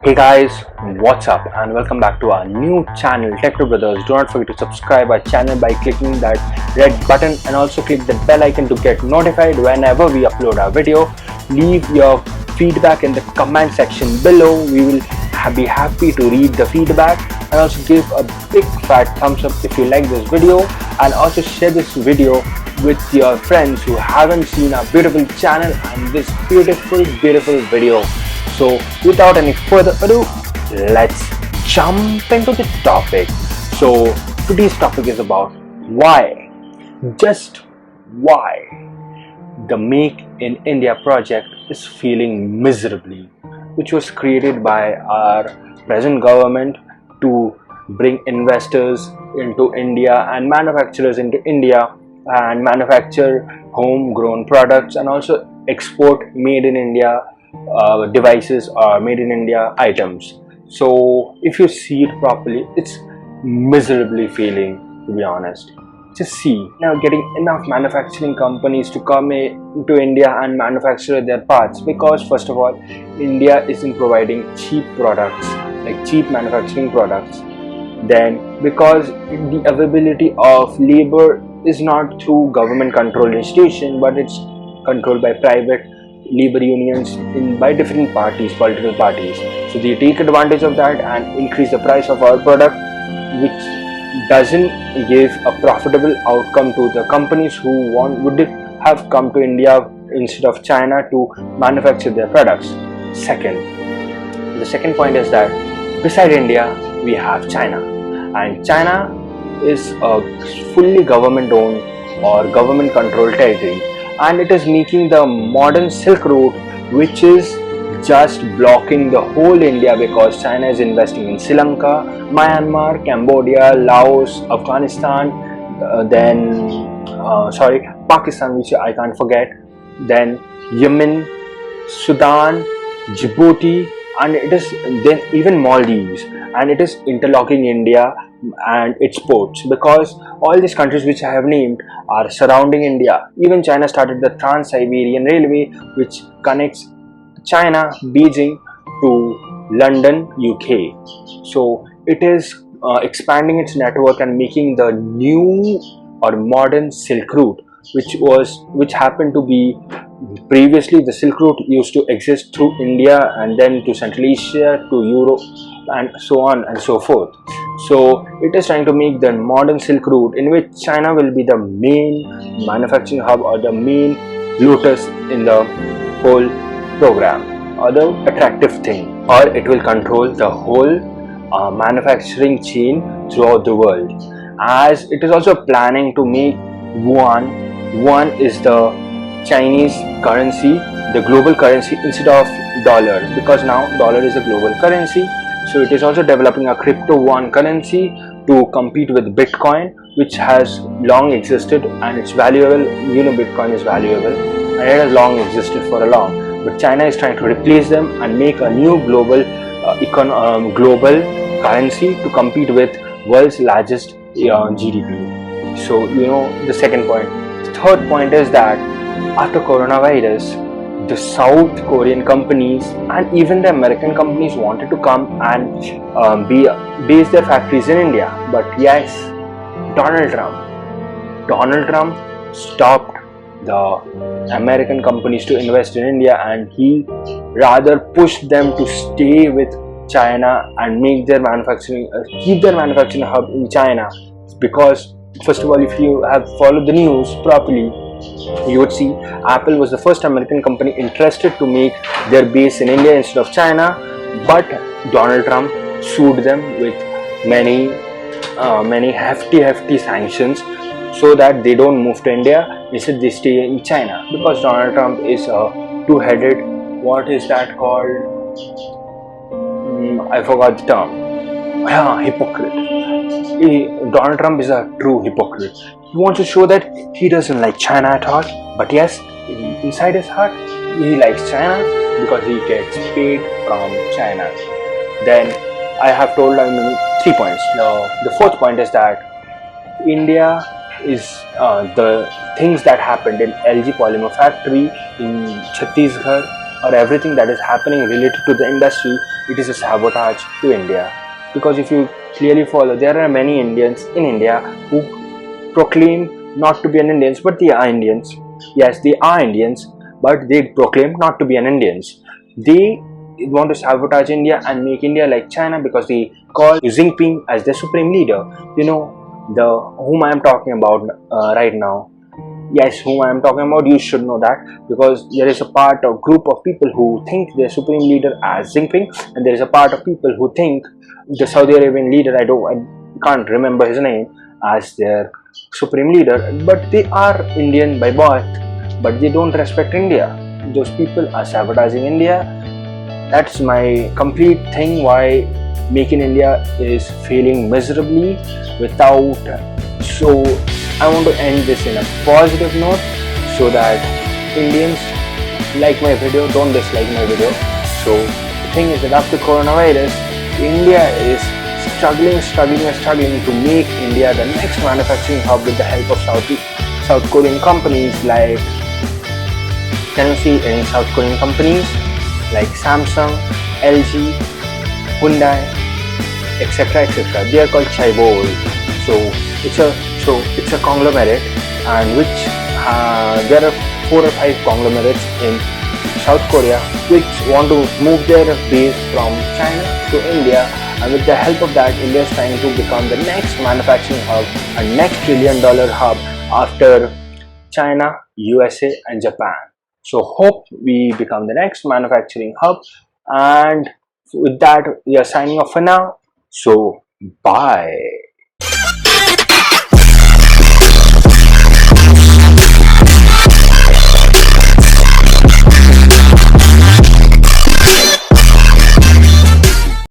Hey guys, what's up and welcome back to our new channel Techno Brothers. Do not forget to subscribe our channel by clicking that red button and also click the bell icon to get notified whenever we upload our video. Leave your feedback in the comment section below. We will be happy to read the feedback, and also give a big fat thumbs up if you like this video, and also share this video with your friends who haven't seen our beautiful channel and this beautiful video. So without any further ado, let's jump into the topic. So today's topic is about why, just why the Make in India project is failing miserably, which was created by our present government to bring investors into India and manufacturers into India and manufacture homegrown products and also export made in India devices or made in India items. So if you see it properly, it's miserably failing, to be honest. Just see, now getting enough manufacturing companies to come into India and manufacture their parts, because first of all, India isn't providing cheap products, like cheap manufacturing products. Then because the availability of labor is not through government controlled institution, but it's controlled by private labor unions by different parties, political parties. So they take advantage of that and increase the price of our product, which doesn't give a profitable outcome to the companies who would have come to India instead of China to manufacture their products. The second point is that beside India we have China, and China is a fully government owned or government controlled territory, and it is making the modern Silk Route, which is just blocking the whole India, because China is investing in Sri Lanka, Myanmar, Cambodia, Laos, Afghanistan, Pakistan, which I can't forget, then Yemen, Sudan, Djibouti, and it is then even Maldives, and it is interlocking India and its ports, because all these countries which I have named are surrounding India. Even China started the Trans-Siberian Railway, which connects China, Beijing to London, UK. So it is expanding its network and making the new or modern Silk Route, which happened to be previously the Silk Route used to exist through India and then to Central Asia, to Europe, and so on and so forth. So it is trying to make the modern Silk Route, in which China will be the main manufacturing hub or the main lotus in the whole program, or the attractive thing, or it will control the whole manufacturing chain throughout the world. As it is also planning to make Yuan is the Chinese currency, the global currency, instead of dollar, because now dollar is a global currency. So it is also developing a crypto yuan currency to compete with Bitcoin, which has long existed and it's valuable. You know, Bitcoin is valuable and it has long existed for a long. But China is trying to replace them and make a new global global currency to compete with world's largest GDP. So you know the second point. The third point is that after coronavirus, the South Korean companies and even the American companies wanted to come and base their factories in India. But yes, Donald Trump stopped the American companies to invest in India, and he rather pushed them to stay with China and make their manufacturing, keep their manufacturing hub in China. Because first of all, if you have followed the news properly, you would see Apple was the first American company interested to make their base in India instead of China, but Donald Trump sued them with many hefty sanctions, so that they don't move to India, instead they stay in China, because Donald Trump is a two-headed, what is that called? I forgot the term. Hypocrite. Donald Trump is a true hypocrite. He wants to show that he doesn't like China at all, but yes, inside his heart, he likes China because he gets paid from China. Then I have told him 3 points. Now the fourth point is that India is the things that happened in LG Polymer factory in Chhattisgarh or everything that is happening related to the industry, it is a sabotage to India. Because if you clearly follow, there are many Indians in India who proclaim not to be an Indians, but they are Indians. Yes, they are Indians, but they proclaim not to be an Indians. They want to sabotage India and make India like China because they call Jinping as their supreme leader. You know, the whom I am talking about right now. Yes, whom I am talking about, you should know that, because there is a part or group of people who think their supreme leader as Jinping, and there is a part of people who think the Saudi Arabian leader, I can't remember his name, as their supreme leader, but they are Indian by birth, but they don't respect India. Those people are sabotaging India. That's my complete thing why Make in India is failing miserably without. So I want to end this in a positive note so that Indians like my video, don't dislike my video. So the thing is that after coronavirus, India is struggling to make India the next manufacturing hub with the help of South Korean companies like, can you see any South Korean companies like Samsung, LG, Hyundai, etc. They are called Chaebol. So it's a conglomerate, and which there are 4 or 5 conglomerates in South Korea which want to move their base from China to India, and with the help of that, India is trying to become the next manufacturing hub and next $1 trillion hub after China, USA and Japan. So hope we become the next manufacturing hub, and with that we are signing off for now. So bye.